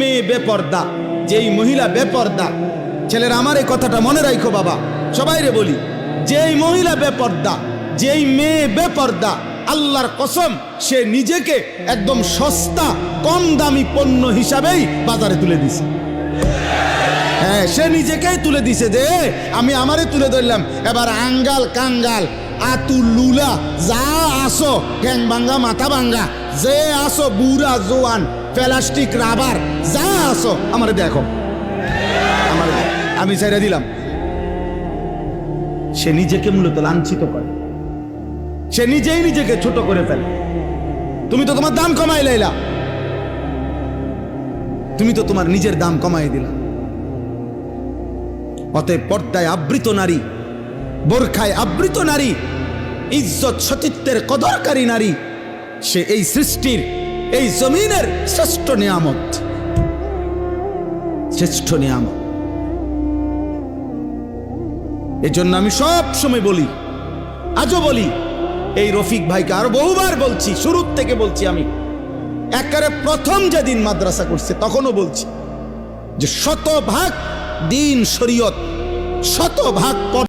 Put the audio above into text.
মেয়ে বেপর্দা, যেই মহিলা বেপর্দা, ছেলেরা আমার এই কথাটা মনে রাখো বাবা, সবাইরে বলি, যেই মহিলা বেপর্দা, যেই মেয়ে বেপর্দা, আল্লাহর কসম সে নিজেকে একদম সস্তা কম দামি পণ্য হিসাবেই বাজারে তুলে দিছে। হ্যাঁ, সে নিজেকেই তুলে দিছে যে আমি আমারে তুলে ধরলাম, এবার আঙ্গাল কাঙ্গাল আতু লুলা যা আসো, ঠ্যাং ভাঙ্গা মাথা ভাঙ্গা যে আসো, বুড়া জোয়ান প্লাস্টিক রাবার যা আসো, আমারে দেখো, আমার আমি ছেড়ে দিলাম। সে নিজেকে মূলত লাঞ্ছিত করে, সে নিজেই নিজেকে ছোট করে ফেলে। তুমি তো তোমার দাম কমাই লাইলা, তুমি তো তোমার নিজের দাম কমাই দিলা। অতএব পর্দায় আবৃত নারী, বোরখায় আবৃত নারী, ইজ্জত সতীত্বের কদরকারী নারী, সে এই সৃষ্টির, এই জমিনের শ্রেষ্ঠ নিয়ামত, শ্রেষ্ঠ নিয়ামত। এজন্য আমি সব সময় বলি, আজও বলি, এই রফিক ভাইকে আরো বহুবার বলছি, শুরুর থেকে বলছি, আমি একেবারে প্রথম যেদিন মাদ্রাসা করছে তখনও বলছি যে 100% দ্বীন শরীয়ত, 100%